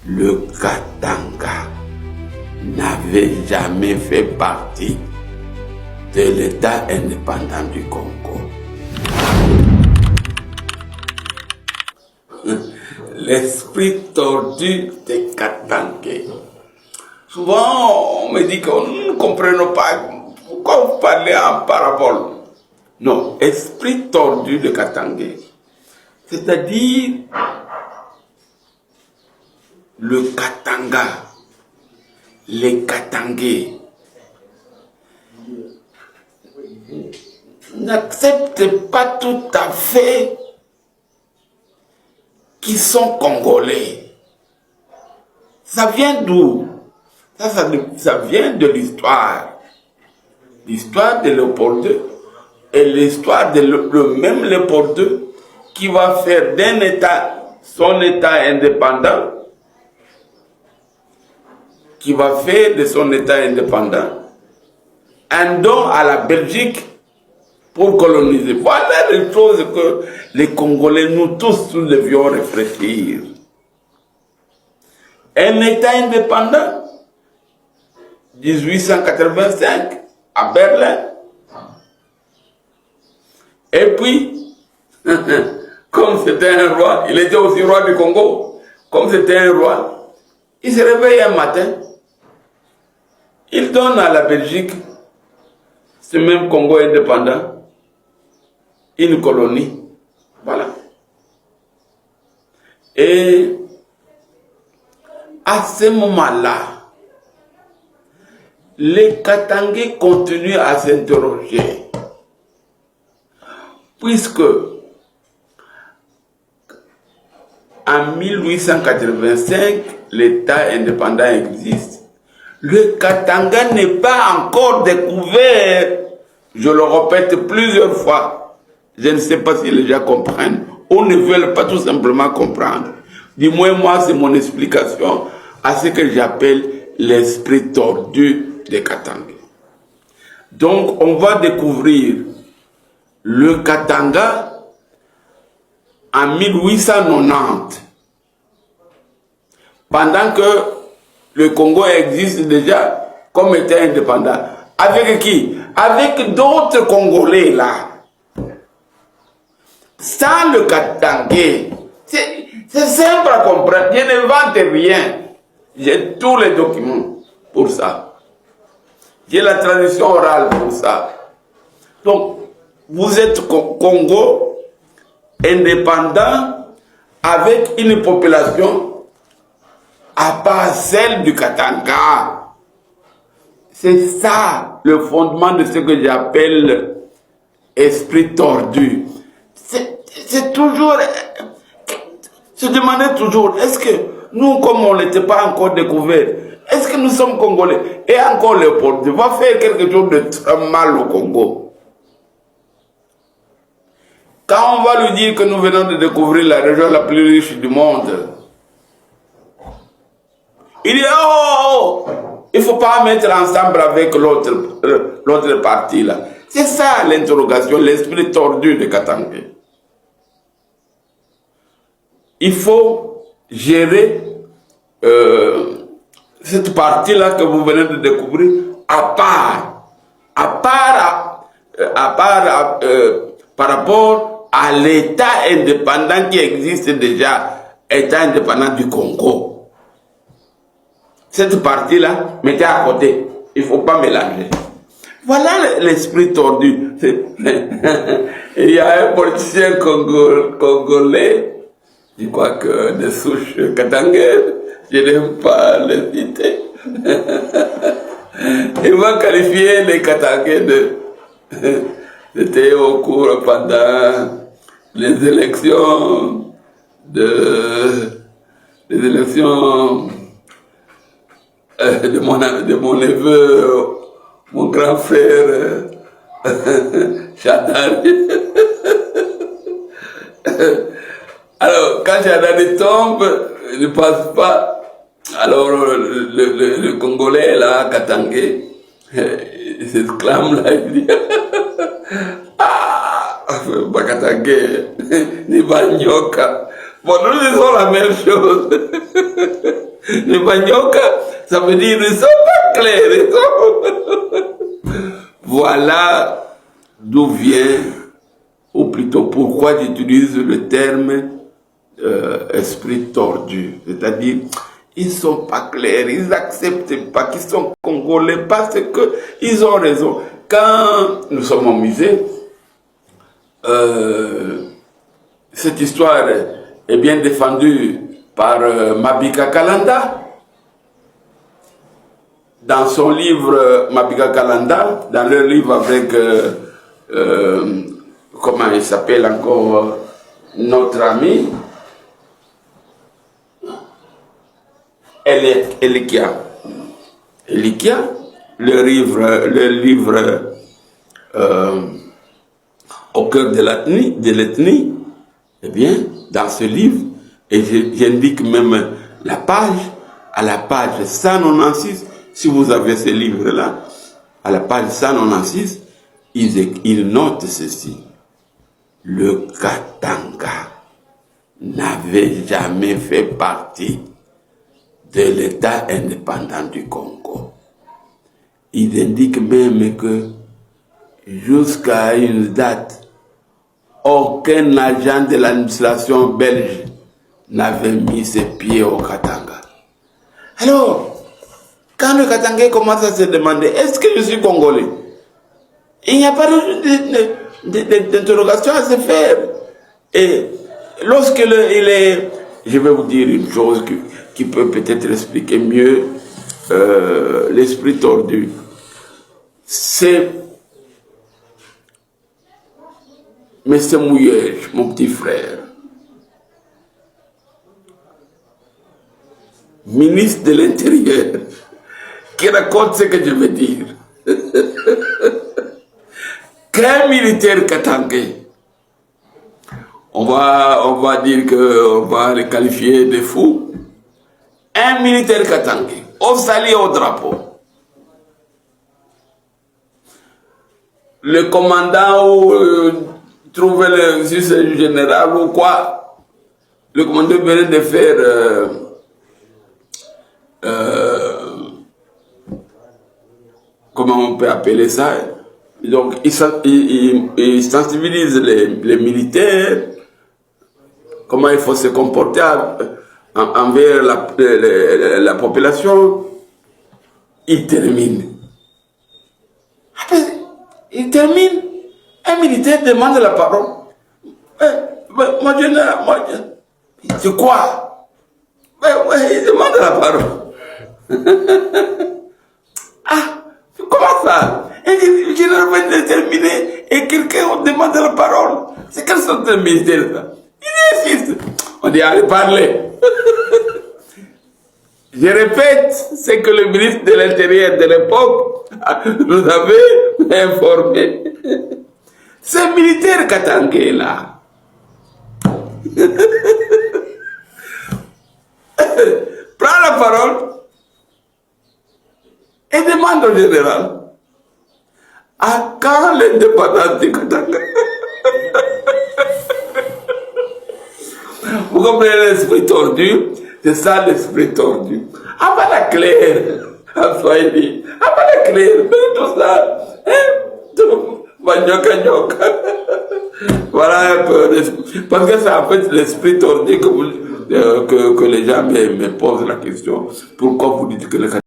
le Katanga n'avait jamais fait partie de l'État indépendant du Congo. L'esprit tordu des Katangais. Souvent, on me dit qu'on ne comprend pas pourquoi vous parlez en parabole. Non, esprit tordu de Katangais. C'est-à-dire le Katanga, les Katangais n'acceptent pas tout à fait qu'ils sont Congolais. Ça vient d'où? Ça vient de l'histoire. L'histoire de Léopold II et l'histoire de le même Léopold II qui va faire d'un État, son État indépendant, qui va faire de son État indépendant un don à la Belgique pour coloniser. Voilà les choses que les Congolais, nous tous, nous devions réfléchir. Un État indépendant, 1885, à Berlin. Et puis, comme c'était un roi, il était aussi roi du Congo, comme c'était un roi, il se réveille un matin, il donne à la Belgique, ce même Congo indépendant, une colonie. Voilà. Et à ce moment-là, les Katangais continuent à s'interroger. Puisque en 1885, l'État indépendant existe, le Katanga n'est pas encore découvert. Je le répète plusieurs fois. Je ne sais pas si les gens comprennent ou ne veulent pas tout simplement comprendre. Du moins, moi, c'est mon explication à ce que j'appelle l'esprit tordu des Katangais. Donc, on va découvrir le Katanga en 1890, pendant que le Congo existe déjà comme État indépendant. Avec qui? Avec d'autres Congolais là. Sans le Katangais, c'est simple à comprendre. Je n'invente rien. J'ai tous les documents pour ça. J'ai la tradition orale pour ça. Donc, vous êtes Congo indépendant avec une population à part celle du Katanga. C'est ça le fondement de ce que j'appelle esprit tordu. C'est toujours se demander toujours, est-ce que nous, comme on n'était pas encore découvert, est-ce que nous sommes Congolais? Et encore Léopold va faire quelque chose de très mal au Congo. Quand on va lui dire que nous venons de découvrir la région la plus riche du monde, il dit, oh, il ne faut pas mettre ensemble avec l'autre partie là. C'est ça l'interrogation, l'esprit tordu de Katanga. Il faut gérer cette partie-là que vous venez de découvrir par rapport à l'État indépendant qui existe déjà, État indépendant du Congo. Cette partie-là, mettez à côté. Il ne faut pas mélanger. Voilà l'esprit tordu. Il y a un politicien congolais, je crois que de souche katangais, je n'aime pas le citer. Il va qualifier les Katangais de... C'était au cours pendant les élections de mon neveu, mon grand frère Chadari. Alors, quand Chadari tombe, il ne passe pas. Alors, le Congolais, là, Katangais, il s'exclame là, il dit ah, Bakatangais, ni Banyoka. Bon, nous disons la même chose. Le manioc, ça veut dire ils sont pas clairs. Voilà d'où vient, ou plutôt pourquoi j'utilise le terme esprit tordu. C'est-à-dire, ils sont pas clairs, ils n'acceptent pas qu'ils sont congolais parce qu'ils ont raison. Quand nous sommes au musée, cette histoire est bien défendue par Mabika Kalanda. Dans son livre, Mabika Kalanda, dans leur livre avec, comment il s'appelle encore, notre ami, Elikia, le livre au cœur de l'ethnie, eh bien, dans ce livre, et j'indique même la page, à la page 196, si vous avez ce livre-là, à la page 196, ils notent ceci. Le Katanga n'avait jamais fait partie de l'État indépendant du Congo. Ils indiquent même que jusqu'à une date, aucun agent de l'administration belge n'avait mis ses pieds au Katanga. Alors, quand le Katangais commence à se demander, est-ce que je suis congolais? Il n'y a pas d'interrogation à se faire. Et lorsque il est, je vais vous dire une chose qui peut peut-être expliquer mieux l'esprit tordu. C'est M. Mouyej, mon petit frère, ministre de l'Intérieur, qui raconte ce que je veux dire. Qu'un militaire katangais, on va dire qu'on va le qualifier de fou, un militaire katangais, au salier au drapeau, le commandant ou trouver le général ou quoi, le commandant venait de faire comment on peut appeler ça? Donc, il sensibilise les militaires, comment il faut se comporter envers la population. Il termine. Il termine. Un militaire demande la parole. Mon général, c'est quoi? Il demande la parole. Ah, comment ça? Le général vient de terminer et quelqu'un demande la parole. C'est quelle sorte de militaire ça? Il insiste. On dit, allez parler. Je répète ce que le ministre de l'Intérieur de l'époque nous avait informé. Ce militaire katangais là, prend la parole et demande au général à quand l'indépendance du Katanga. Vous comprenez l'esprit tordu? C'est ça l'esprit tordu. Ah pas la claire, en Swahili. Ah pas la claire, tout ça. Voilà un peu. Parce que c'est en fait l'esprit tordu que les gens me posent la question. Pourquoi vous dites que le